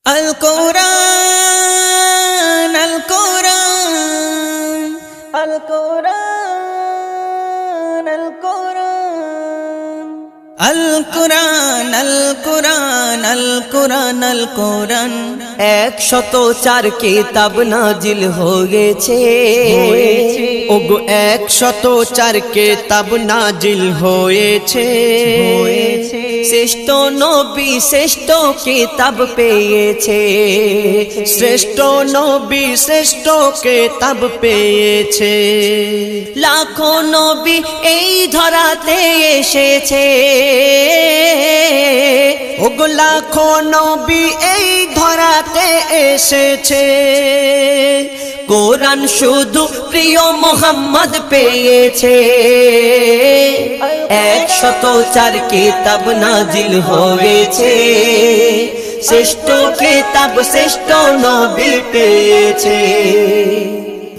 আল কোরআন আল কোরআন আল কোরআন আল কোরআন আল কোরআন আল কোরআন আল কোরআন আল কোরআন 104 কিতাব নাজিল হয়েছে ওগো 104 কিতাব নাজিল হয়েছে শ্রেষ্ঠ নবী শ্রেষ্ঠ কিতাব পেয়েছে শ্রেষ্ঠ নবী শ্রেষ্ঠ কিতাব পেয়েছে লাখো নবী এই ধরাতে এসেছে ওগো লাখো নবী এই ধরাতে এসেছে কোরআন শুধু প্রিয় মোহাম্মদ পেয়েছে 104 কিতাব নাজিল হয়েছে শ্রেষ্ঠ কিতাব শ্রেষ্ঠ নবী পেয়েছে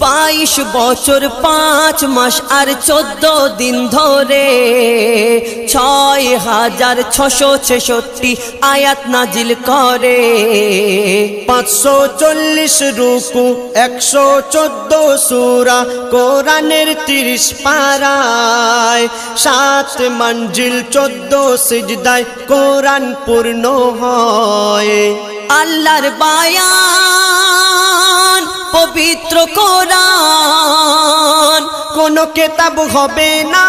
22 বছর 5 মাস আর 14 দিন ধরে 6666 আয়াত নাজিল করে 540 রুকু 114 সূরা কোরআনের 30 পারায় 7 মঞ্জিল 14 সিজদায় কোরআন পূর্ণ হয় আল্লাহর বায়ান পবিত্র কোরআন কোন কিতাব হবে না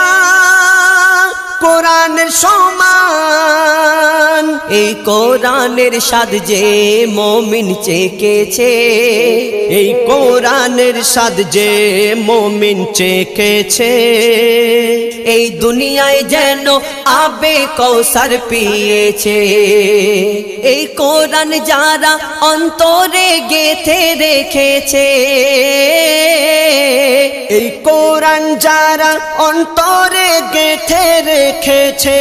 কোরআনের সমান এই কোরআনের স্বাদ যে মুমিন চেখেছে এই কোরআনের স্বাদ যে মুমিন চেখেছে এই দুনিয়ায় যেন আবে কৌসার পিয়েছে এই কোরআন যারা অন্তরে গেঁথে রেখেছে এই কোরআন যারা অন্তরে গেঁথে রেখেছে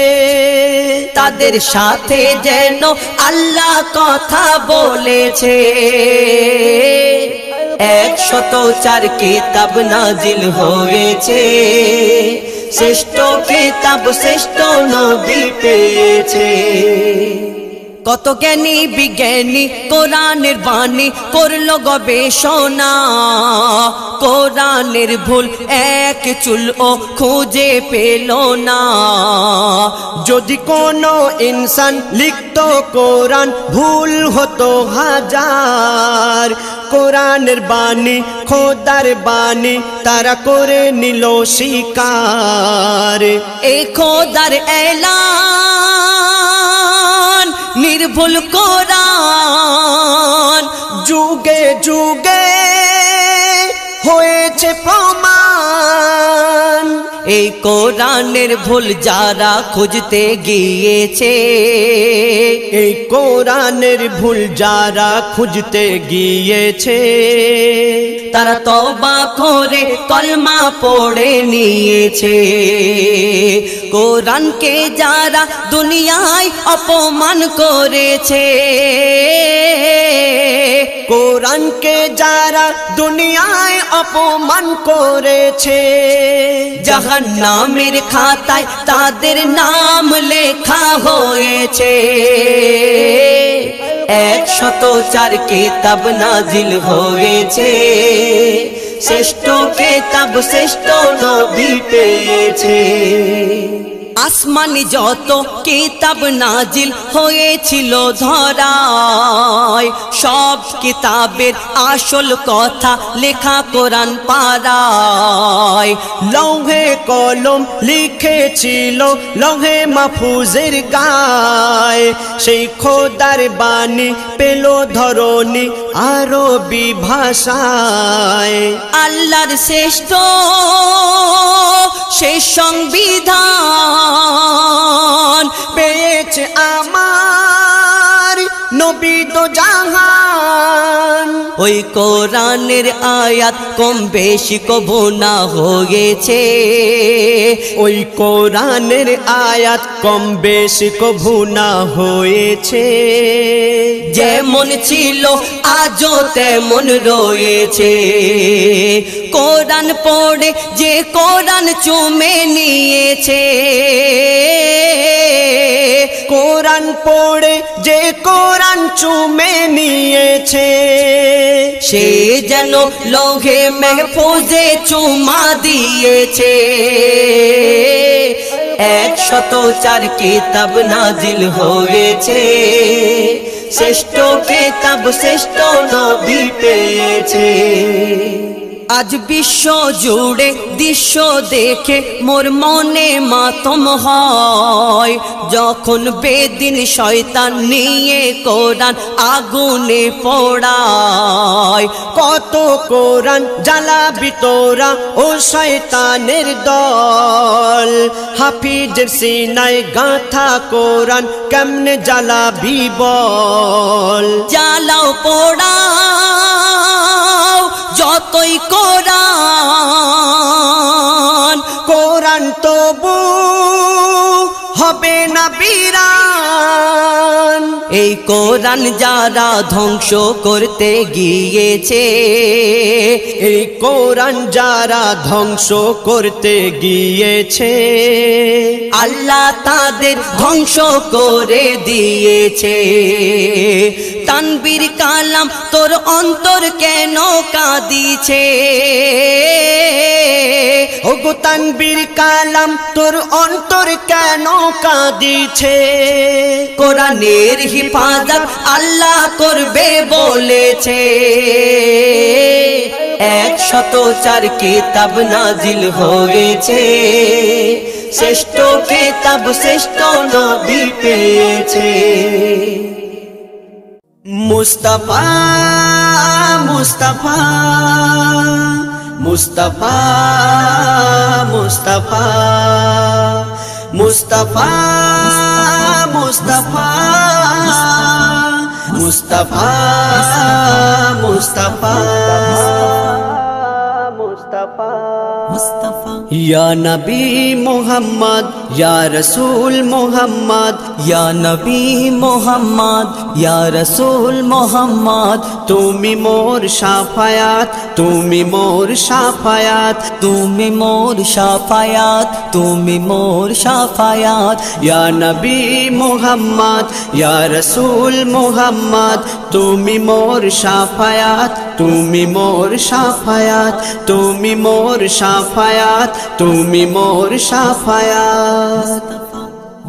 তাদের সাথে যেন আল্লাহ কথা বলেছে 104 কিতাব নাজিল হয়েছে শ্রেষ্ঠ কিতাব শ্রেষ্ঠ নবী পেয়েছে কত জ্ঞানী বিজ্ঞানী কোরআনের বাণী করলো গবেষণা কোরআনের ভুল এক চুলও খুঁজে পেল না যদি কোনো ইনসান লিখতো কোরআন ভুল হতো হাজার কোরআনের বাণী খোদার বাণী তারা করে নিল স্বীকার এই খোদার এলান নির্ভুল কোরআন যুগে যুগে হয়েছে প্রমাণ এই কোরআনের ভুল যারা খুঁজতে গিয়েছে এই কোরআনের ভুল যারা খুঁজতে গিয়েছে তারা তওবা করে কলমা পড়ে নিয়েছে কোরআনকে যারা দুনিয়ায় অপমান করেছে কোরআনকে যারা দুনিয়ায় অপমান করেছে জাহান্নামের খাতায় তাদের নাম লেখা হয়েছে 104 কিতাব নাজিল হয়েছে শ্রেষ্ঠ কিতাব শ্রেষ্ঠ নবী পেয়েছে আসমানি যত কিতাব নাজিল হয়েছিল ধরায় সব কিতাবের আসল কথা লেখা কোরআন পারায় লৌহে কলম লিখেছিল লৌহে মাহফুজের গায় সেই খোদার বাণী পেল ধরনী আরবি ভাষায় আল্লাহর শ্রেষ্ঠ সেই সংবিধান পেয়েছে আমার নবী দো জাহান ওই কোরআনের আয়াত কম বেশি কবু না হয়েছে ওই কোরআনের আয়াত কম বেশি কবু না হয়েছে যেমন ছিল আজও তেমন রয়েছে কোরআন পড়ে যে কোরআন চুমে নিয়েছে কোরআন পড়ে যে কোরআন কোরআন চুমে নিয়েছে, সে যেন লোহে মেহফুজে চুমা দিয়েছে। 104 কিতাব নাজিল হয়েছে, শ্রেষ্ঠ কিতাব শ্রেষ্ঠ নবী পেয়েছে। আজ বিশ্ব জুড়ে দৃশ্য দেখে মোর মনে মাতম হয়, যখন বেদিন শয়তান নিয়ে কোরআন আগুনে পোড়ায়। কত কোরআন জ্বালাবি তোরা ও শয়তানের দল, হাফিজের সিনায় গাঁথা কোরআন কেমনে জ্বালাবি বল। জ্বালাও পোড়াও যতই কোরআন, কোরআন তবু হবে না বিরান। এই কোরআন যারা ধ্বংস করতে গিয়েছে, এই কোরআন যারা ধ্বংস করতে গিয়েছে, আল্লাহ তাদের ধ্বংস করে দিয়েছে। তানবীর কালাম তোর অন্তর কেন কাঁদিছে, ওগো তানবীর কালাম তোর অন্তর কেন কাঁদিছে। কোরআনের হিফাজত আল্লাহ করবে বলেছে, 104 কিতাব নাজিল হয়েছে, শ্রেষ্ঠ কিতাব শ্রেষ্ঠ নবী পেয়েছে। মুস্তাফা মুস্তাফা মুস্তাফা মুস্তাফা মুস্তাফা মুস্তাফা মুস্তাফা মুস্তাফা মুস্তাফা ইয়া নবী মুহাম্মদ ইয়া রাসূল মুহাম্মদ, ইয়া নবী মুহাম্মদ ইয়া রাসূল মুহাম্মদ। তুমি মোর শাফায়াত, তুমি মোর শাফায়াত, তুমি মোর শাফায়াত, তুমি মোর শাফায়াত। ইয়া নবী মুহাম্মদ ইয়া রাসূল মুহাম্মদ, তুমি মোর শাফায়াত, তুমি মোর শাফায়াত, তুমি মোর শাফায়াত, তুমি মোর শাফায়াত।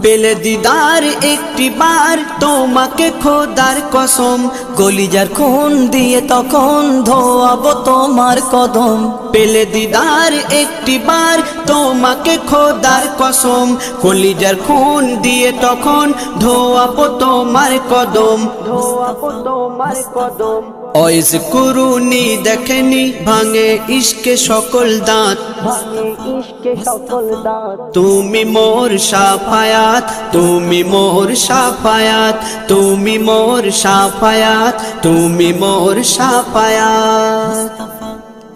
পেলে দিদার একটি বার তোমাকে খোদার কসম, কলিজার খুন দিয়ে তখন ধোয়াবো তোমার কদম। পেলে দিদার একটি বার তোমাকে খোদার কসম, কলিজার খুন দিয়ে তখন ধোয়াবো তোমার কদম, ধোয়াবো তোমার কদম। ওয়াইজ কুরুনি দেখেনি ভাঙে ইশকে সকল দাঁত, ভাঙে ইশকে সকল দাঁত। তুমি মোর শাফায়াত, তুমি মোর শাফায়াত, তুমি মোর শাফায়াত, তুমি মোর শাফায়াত।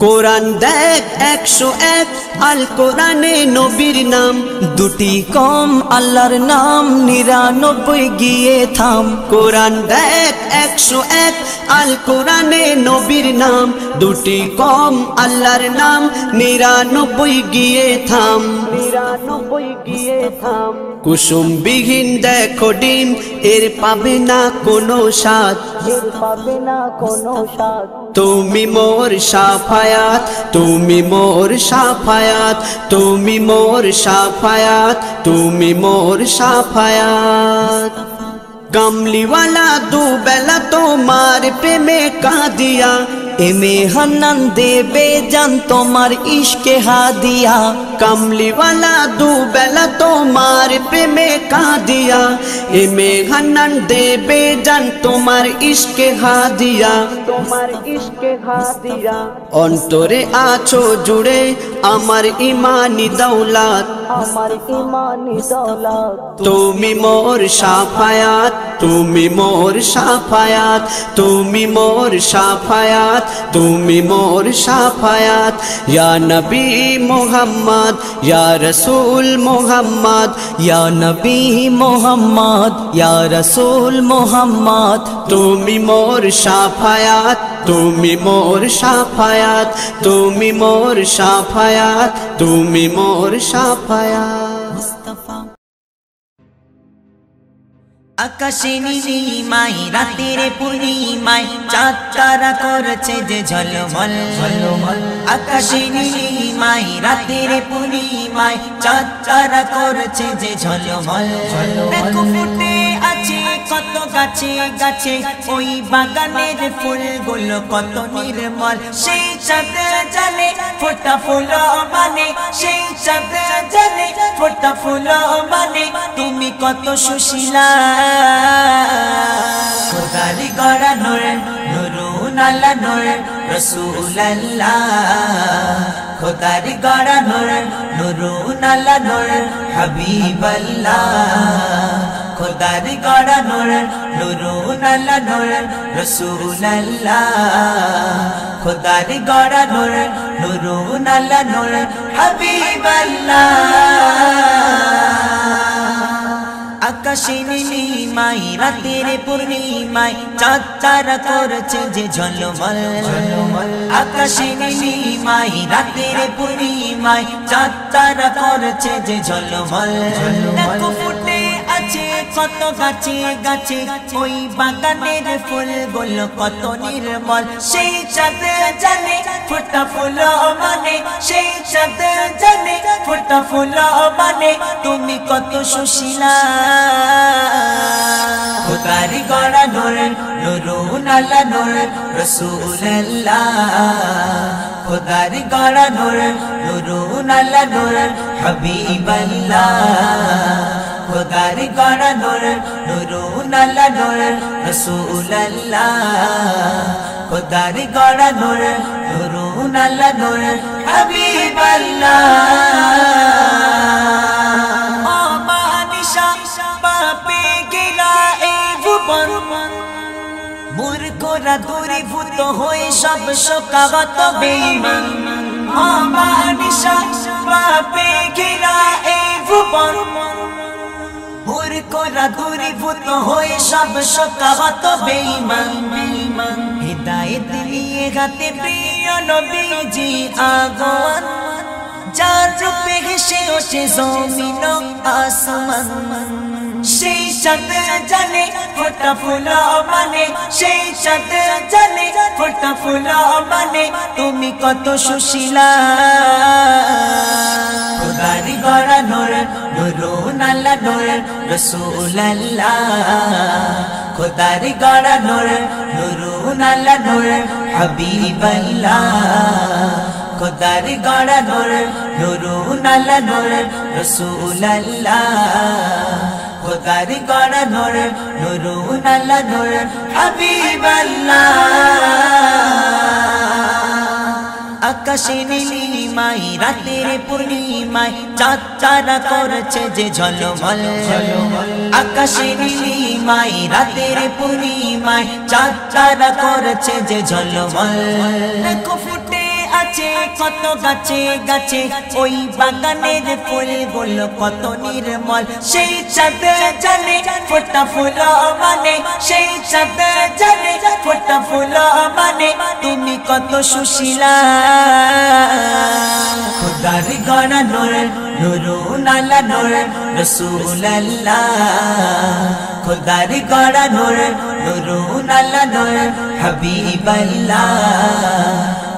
কোরআন দেখ 101 আল কোরআনে নবীর নাম, দুটি কম আল্লাহর নাম 99 গিয়ে থাম। কোরআন দেখ 101 আল কোরআনে নবীর নাম, দুটি কম আল্লাহর নাম 99 গিয়ে থাম, 99 গিয়ে থাম। কুসুম বিহীন দেখো ডিম, এর পাবে না কোনো স্বাদ, এর পাবে না কোনো স্বাদ। তুমি মোর শাফায়াত, তুমি মোর শাফায়াত, তুমি মোর শাফায়াত, তুমি মোর শাফায়াত। কামলিওয়ালা দুবেলা তোমার প্রেমে কাঁদিয়া, এমে হান্নান দেবে জান তোমার ইশকে হাদিয়া। কামলিওয়ালা দুবেলা তোমার প্রেমে কাঁদিয়া, এমে হান্নান দেবে জান তোমার ইশকে হাদিয়া, তোমার ইশকে হাদিয়া। অন্তরে আছো জুড়ে আমার ইমানি দৌলত, আমার ইমানি দৌলত। তুমি মোর শাফায়াত, তুমি মোর শাফায়াত, তুমি মোর শাফায়াত, তুমি মোর শাফায়াত। ইয়া নবী মুহাম্মদ ইয়া রাসূল মুহাম্মদ, ইয়া নবী মুহাম্মদ ইয়া রাসূল মুহাম্মদ। তুমি মোর শাফায়াত, তুমি মোর শাফায়াত, তুমি মোর শাফায়াত, তুমি মোর শাফায়াত। আকাশে নীলিমায় রাতের পূর্ণিমায় চাঁদ তারা করেছে যে ঝলমল। আকাশে নীলিমায় রাতের পূর্ণিমায় চাঁদ তারা করেছে যে ঝলমল। দেখো ফুটে আছে কত গাছে গাছে ওই বাগানের ফুলগুলো কত নির্মল। সেই চাঁদ জানে ফোটা ফুল মানে, সেই চাঁদ জানে ফোটা ফুল মানে তুমি কত সুশীলা। খোদার গড়া নূর নূরুন আলা নূর রাসূলুল্লাহ। খোদার গড়া নূর নূরুন আলা নূর হাবিবাল্লাহ। খোদার গড়া নূর নূরুন আলা নূর রাসূলুল্লাহ। খোদার গড়া নূর নূরুন আলা নূর হাবিবাল্লাহ। আকাশে নীলিমায় রাতের পূর্ণিমায় চাঁদ তারা করেছে যে ঝলমল। আকাশে নীলিমায় রাতের পূর্ণিমায় চাঁদ তারা করেছে যে ঝলমল। দেখো ফুটে আছে কত গাছে গাছে ওই বাগানের ফুলগুলো কত নির্মল। সেই চাঁদ জানে ফোটা ফুল মানে, সেই চাঁদ জানে ফোটা ফুল মানে তুমি কত সুশীলা। খোদার গড়া নূর নূরুন আলা নূর রাসূলুল্লাহ। খোদার গড়া নূর নূরুন আলা নূর হাবিবাল্লাহ। খোদার গড়া নূর নূরুন আলা নূর রাসূলুল্লাহ। খোদার গড়া নূর নূরুন আলা নূর হাবিবাল্লাহ। মূর্খরা দূরীভূত হয়ে সব শোকাগত বেঈমান। অমানিসা পাপে ঘেরা এই ভুবন। মূর্খরা দূরীভূত হয়ে সব শোকাগত বেঈমান। হিদায়াত নিয়ে গাতে প্রিয় নবীজি আগমন। যার রূপে হেসে ওঠে জমিন আসমান। সেই চাঁদ জানে ফোটা ফুল মানে, সেই চাঁদ জানে ফোটা ফুল মানে তুমি কত সুশীলা। খোদার গড়া নূর নূরুন আলা নূর রাসূলুল্লাহ। খোদার গড়া নূর নূরুন আলা নূর হাবিবাল্লাহ। খোদার গড়া নূর নূরুন আলা নূর রাসূলুল্লাহ। খোদার গড়া নূর নূরুন আলা নূর হাবিবাল্লাহ। আকাশে নীলিমায় রাতের পূর্ণিমায় চাঁদ তারা করেছে যে ঝলমল। আকাশে নীলিমায় রাতের পূর্ণিমায় চাঁদ তারা করেছে যে ঝলমল। দেখো ফুটে আছে কত গাছে গাছে ওই বাগানের ফুলগুলো কত নির্মল। সেই চাঁদ জানে ফোটা ফুল মানে, সেই চাঁদ জানে ফোটা ফুল মানে তুমি কত সুশীলা। খোদার গড়া নূর নূরুন আলা নূর রাসূলুল্লাহ। খোদার গড়া নূর নূরুন আলা নূর হাবিবাল্লাহ।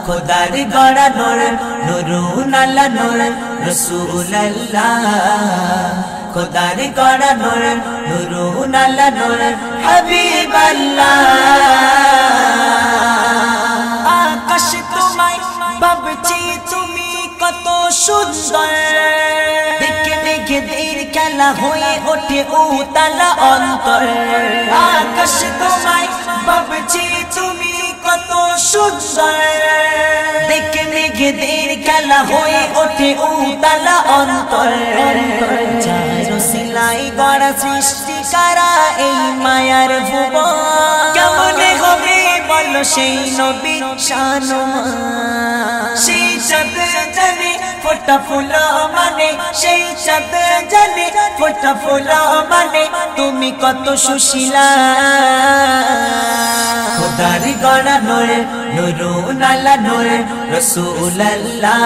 খোদার গড়া নূর নূরুন আলা নূর রাসূলুল্লাহ। খোদার গড়া নূর নূরুন আলা নূর হাবিবাল্লাহ। আকাশ তোমায় ভাবছি তুমি কত সুন্দর। দেখে দেখে দের খেলা হয়ে ওঠে উতালা অন্তর। আকাশ তোমায় ভাবছি তুমি কত সুন্দর। দেখে দেখে দের খেলা হয়ে ওঠে উতালা অন্তর। চারো সিলাই গড়া সৃষ্টি করা এই মায়ার ভুবন। কেমনে হবে বলো সেই নবীর শানমান। সেই চাঁদ জানে ফোটা ফুল মানে, সেই চাঁদ জানে ফোটা ফুল মানে তুমি কত সুশীলা। খোদার গড়া নূর নূরুন আলা নূর রাসূলুল্লাহ।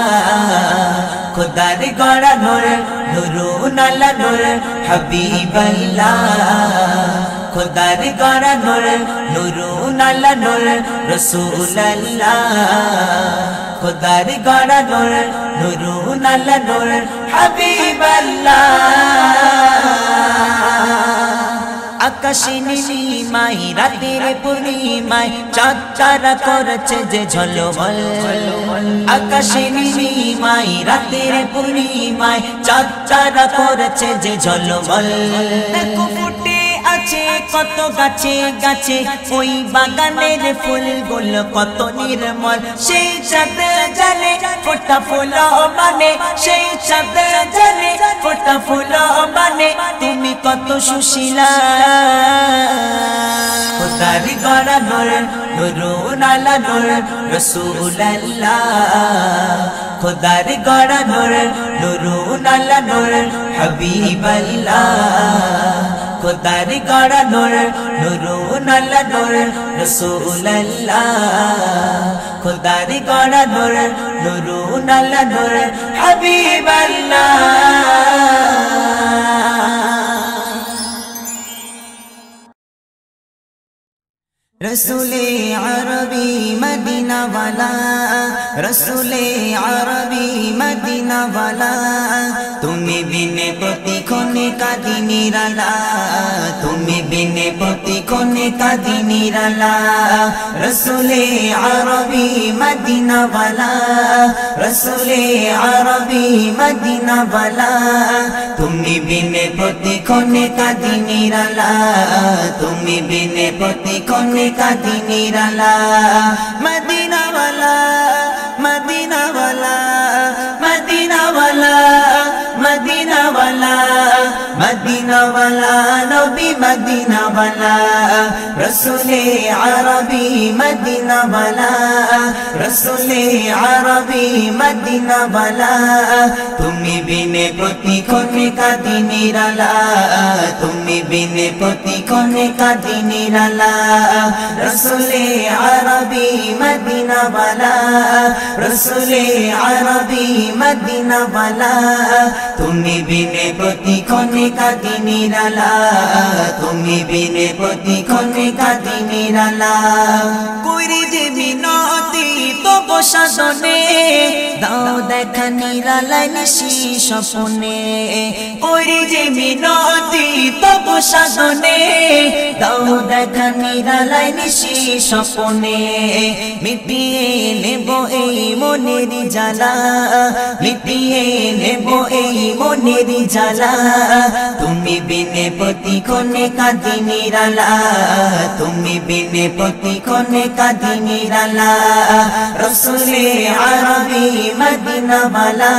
খোদার গড়া নূর নূরুন আলা নূর হাবিবাল্লাহ। खुदार गड़ा नूर नूरून अल्लाह नूर रसूल अल्लाह खुदार गड़ा नूर नूरून अल्लाह नूर हबीब अल्लाह আকাশে নীলিমায় রাতের পূর্ণিমায় চাঁদ তারা করেছে যে ঝলমল আকাশে নীলিমায় রাতের পূর্ণিমায় চাঁদ তারা করেছে যে ঝলমল দেখো ফুটে আছে কত গাছে গাছে ওই বাগানের ফুলগুলো কত নির্মল সেই চাঁদ জানে ফোটা ফুল মানে সেই চাঁদ জানে ফোটা ফুল মানে তুমি কত সুশীলা खुदार गड़ा नूर नूरून अल्लाह नूर रसूल अल्लाह खुदार गड़ा नूर नूरून अल्लाह नूर हबीब अल्लाह खुदार गड़ा नूर नूरून अल्लाह नूर रसूल अल्लाह खुदार गड़ा नूर नूरून अल्लाह नूर हबीब अल्लाह रसूले अरबी मदीना वाला रसूले अरबी मदीना वाला तुम्हें बिने पति खोने का दिनिराला तुम्हें बिने पति खोने का दिनिराला रसूले अरबी मदीना वाला रसूले अरबी मदीना वाला तुम्हें बिने पति खोने का दिनिराला तुम्हें बिने पति खोने का दिनिराला मदीना वाला मदीना वाला मदीना वाला मदीना वाला मदीना वाला नबी मदीना वाला रसूले अरबी मदीना वाला रसूले अरबी मदीना वाला तुम्हें बिने पति खोने का दिनिराला तुम्हें बिने पति खोने का दिनिराला रसूले अरबी मदीना वाला रसूले अरबी मदीना वाला तुम्हें बिने पति खोने का दिनिराला तुम्हें बिने पति खोने का दिनिराला कोई जे मिनती तो बसादने दाओ देखा निराला निशी सपने कोई जे मिनती तो बसादने दाओ देखा निराला निशी सपने मिटिए नेबो এই মনের জ্বালা মিটিয়ে নেব এই মনের জ্বালা তুমি বিনে পতি কোনে কাঁদি নিরালা তুমি বিনে পতি কোনে কাঁদি নিরালা রসুলে আরবি মদিনা वाला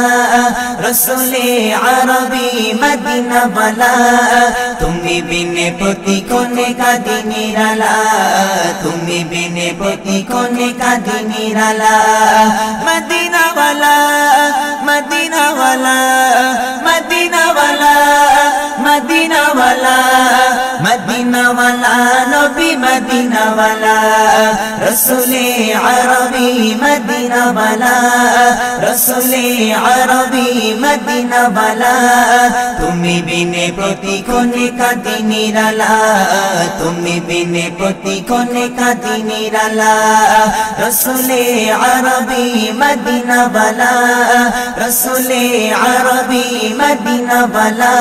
রসুলে আরবি মদিনা वाला তুমি বিনে পতি কোনে কাঁদি নিরালা তুমি বিনে পতি কোনে কাঁদি নিরালা मदीना वाला मदीना वाला मदीना वाला मदीना वाला मदीना वाला नबी मदीना वाला रसूले अरबी मदीना वाला रसूले अरबी मदीना वाला तुम्हें बिने पति कोने का दिनिराला तुम्हें बिने पति कोने का दिनिराला रसूले अरबी मदीना वाला रसूले अरबी मदीना वाला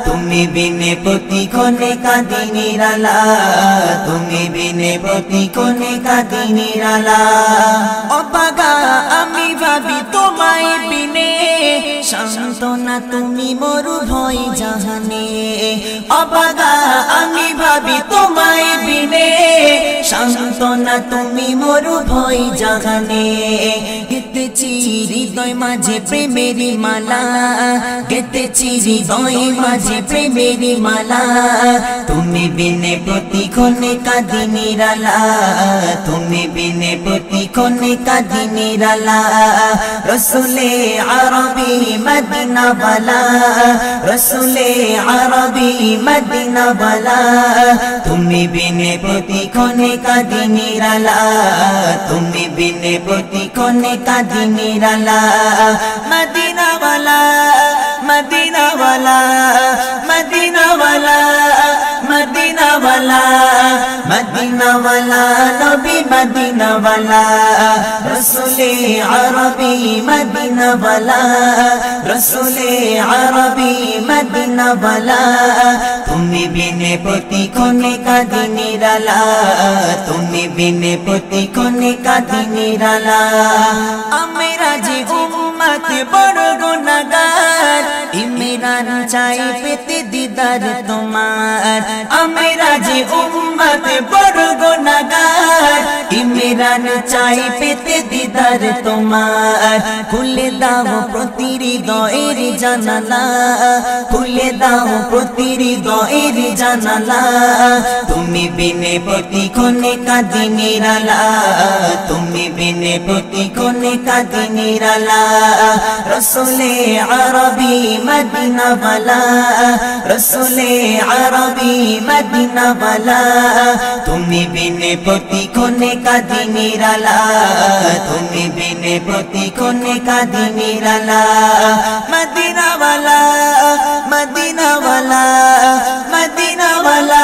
तुम्हें बिने पति कोने का दिनिराला तुम्हें बिने पति कोने का दिनिराला ओ बागा আমি ভাবি তোমায় বিনে শান্তনা তুমি মরু ভয় জাহানে অবাগা আমি ভাবি তোমায় বিনে শান্তনা তুমি মরু ভয় জাহানে গেতেছি হৃদয় মাঝে প্রেমেরই মালা গেতেছি হৃদয় মাঝে প্রেমেরই মালা তুমি বিনে পতি কোনে কাঁদি নিরালা তুমি বিনে পতি কোনে কাঁদি নিরালা রসুলে আরবি মদিনা वाला रसूले अरबी मदीना वाला तुम्हें बिने पति कोने का दिनिराला तुम्हें बिने पति कोने का दिनिराला मदीना वाला मदीना वाला मदीना वाला मदीना वाला মদিনা ওয়ালা নবী মদিনা ওয়ালা রসুলে আরবি মদিনা ওয়ালা রসুলে আরবি মদিনা ওয়ালা তুমি বিনে প্রতি কোণে কাঁদি নিরালা তুমি বিনে প্রতি কোণে কাঁদি নিরালা আমরা যে উম্মত বড় গুনাহগার ইমরান চাই পেতে দিদার তোমার আমরা যে উম্মত বড় গুনাহগার ইমরান চাই পেতে দিদার তোমার খুলে দাও প্রতি হৃদয়ের জানালা খুলে দাও প্রতি হৃদয়ের জানালা তুমি বিনে প্রতি কোণে কাঁদি নিরালা তুমি বিনে প্রতি কোণে কাঁদি নিরালা রসুলে আরবি মদিনা ওয়ালা রসুলে আরবি মদিনা ওয়ালা তুমি বিনে প্রতি কোণে কাঁদি নিরালা তুমি বিনে প্রতি কোণে কাঁদি নিরালা মদিনা ওয়ালা মদিনা ওয়ালা মদিনা ওয়ালা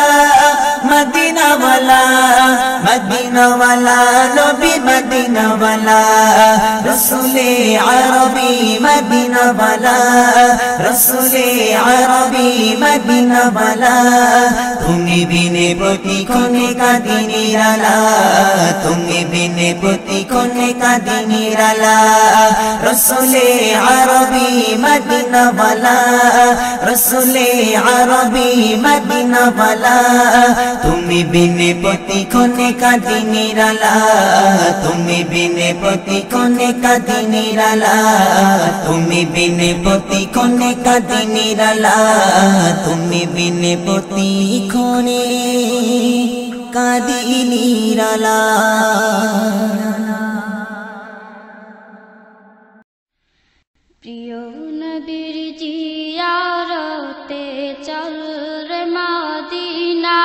মদিনা ওয়ালা মদিনা ওয়ালা নবী মদিনা ওয়ালা রসুলে আরবি মদিনা ওয়ালা রসুলে আরবি মদিনা ওয়ালা তুমি বিনে প্রতি কোণে কাঁদি নিরালা তুমি বিনে প্রতি কোণে কাঁদি নিরালা রসুলে আরবি মদিনা ওয়ালা রসুলে আরবি মদিনা ওয়ালা তুমি বিনে প্রতি কোণে কাঁদি নিরালা তুমি বিনে প্রতি কোণে কাঁদি নিরালা তুমি বিনে প্রতি কোণে কাঁদি নিরালা তুমি বিনে প্রতি কোণে কাঁদি নিরালা প্রিয় নবীর জিয়ারতে চল রে মদিনা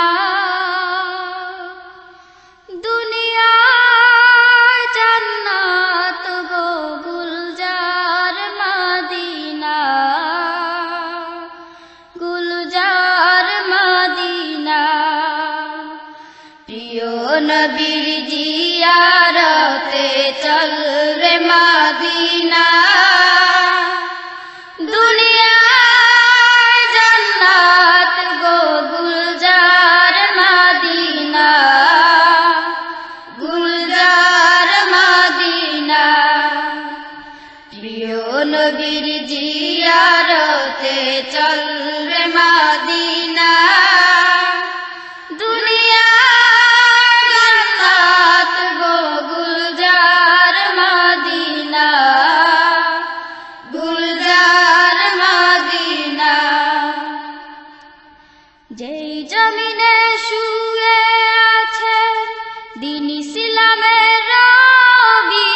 দুনিয়া জান্নাত গো গুলজার মদিনা গুলজার মদিনা প্রিয় নবীর জিয়ারতে চল রে মদিনা দুনিয়া জান্নাত গো গুলজার মদিনা গুলজার মদিনা প্রিয় নবীর জিয়ারতে চল রে মদিনা দুনিয়া জান্নাত গো গুলজার মদিনা গুলজার মদিনা যেই জমিনে শুয়ে আছে দ্বীন ইসলামের রবি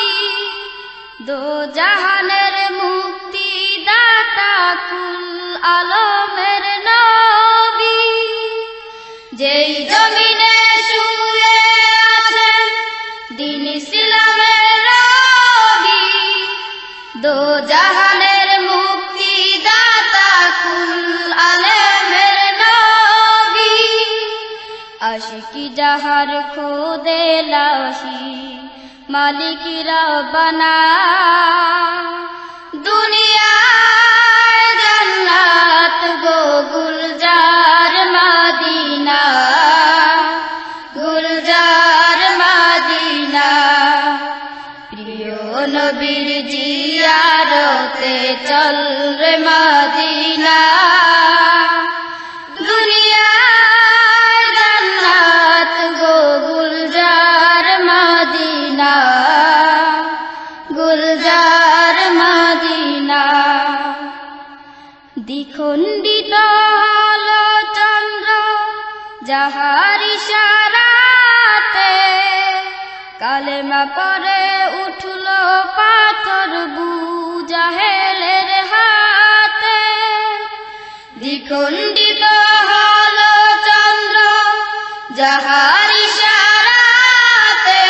দো জাহানের মুক্তি দাতা কুল আলমের নবী যেই জমিনে শুয়ে আছে দ্বীন ইসলামের রবি দো জাহানের মুক্তি দাতা কুল আলমের নবী আশিকি যাহার খোদে লাহি মালিক রব্বানা দুনিয়া জান্নাত গো গুলজার মদিনা গুলজার মদিনা প্রিয় নবীর জিয়ারতে চল রে মদিনা দুনিয়া জান্নাত গো গুলজার মদিনা গুলজার মদিনা দ্বিখণ্ডিত হলো চন্দ্র যাহার ইশারাতে কালেমা পরে উঠল পাথর বুজাহেলের হাতে দ্বিখণ্ডিত হলো চন্দ্র যাহার ইশারাতে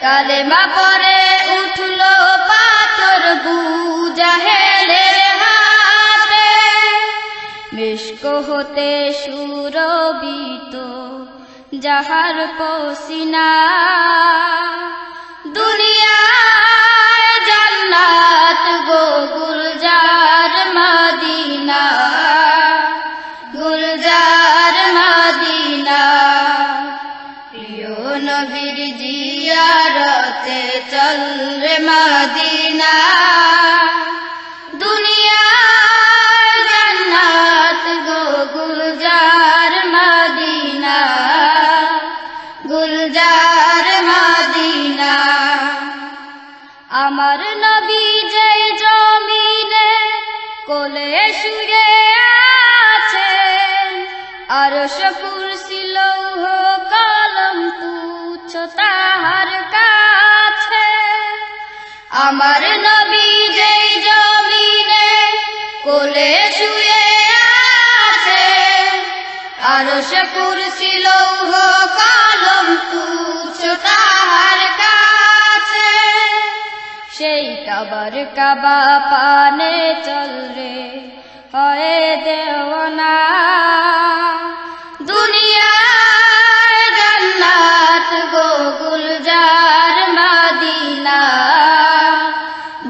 কালেমা পরে উঠল পাথর বুজাহেলের হাতে মিশক হতে সুরবিত যাহার পসিনা দুনিয়ায় জান্নাত গো গুলজার মদিনা, গুলজার মদিনা। প্রিয় নবীর জিয়ারতে চল রে মদিনা, দুনিয়ায় জান্নাত গো গুলজার মদিনা, গুলজার মদিনা। আমার নবী যে জমিনে কোলে শুয়ে আছেন, আরশ কুরসি লৌহ কলম তুচ্ছ তাহার কাছে। আমার নবী যে জমিনে কোলে শুয়ে আছেন, আরশ কুরসি লৌহ কলম তুচ্ছ তাহার কাছে। সেই কাবার কাবা পানে চল রে হয়ে দেওয়ানা, দুনিয়ায় জান্নাত গো গুলজার মদিনা,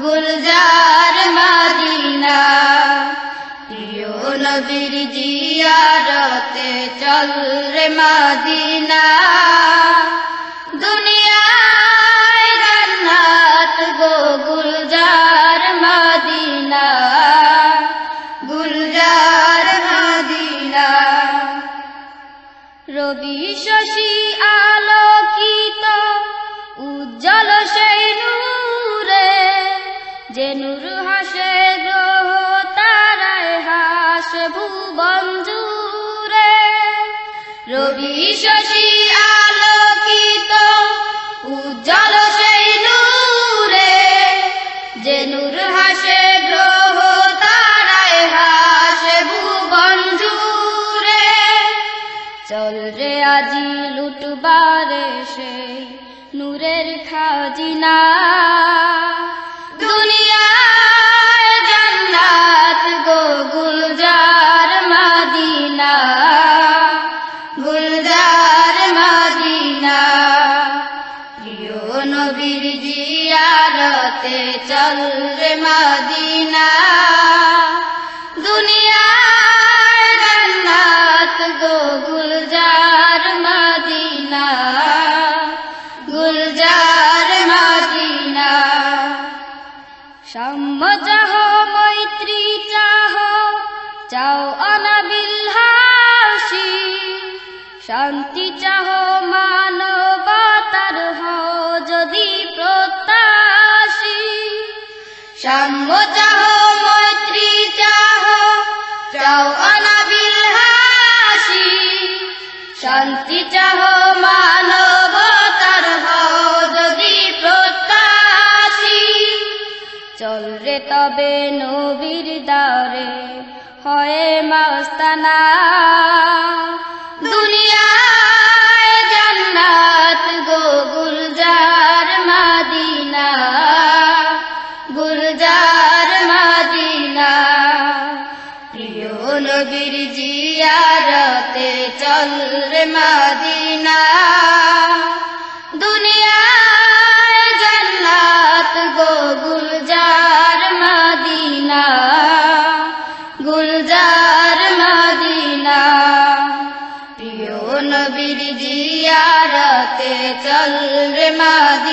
গুলজার মদিনা। প্রিয় নবীর জিয়ারতে চল রে মদিনা, দুনিয়ায় জান্নাত গো গুলজার মদিনা, গুলজার মদিনা। রবি শশী আলোকিত উজ্জ্বল সেই নূরে, যে নূর হাসে গ্রহ তারায় হাসে ভুবন জুড়ে। রবি শশী আলোকিত উজ্জ্বল সেই নূরে, যে নূর হাসে গ্রহ তারায় হাসে ভুবন জুড়ে। চল রে আজি লুটবারে সেই নূরের খাজিনা, দুনিয়ায় জান্নাত গো গুলজার মদিনা, গুলজার মদিনা। প্রিয় নবীর জিয়ারতে চল রে মদিনা, দুনিয়ায় জান্নাত গো গুলজার মদিনা, গুলজার মদিনা। সাম্য চাহ মৈত্রী চাহ চাও অনাবিল হাসি, শান্তি চাহ মানবতার হও যদি প্রত্যাশী। সাম্য চাহ মৈত্রী চাহ চাও অনাবিল হাসি, শান্তি চাহ মানবতার হও যদি প্রত্যাশী। চল রে তবে নবীর দারে হয়ে মাস্তানা, দুনিয়ায় জান্নাত গো গুলজার মদিনা, গুলজার মদিনা। প্রিয় নবীর জিয়ারতে চল রে মদিনা, দুনিয়ায় জান্নাত গো গুলজার মদিনা, গুলজার মদিনা। প্রিয় নবীর জিয়ারতে চল রে মদিনা।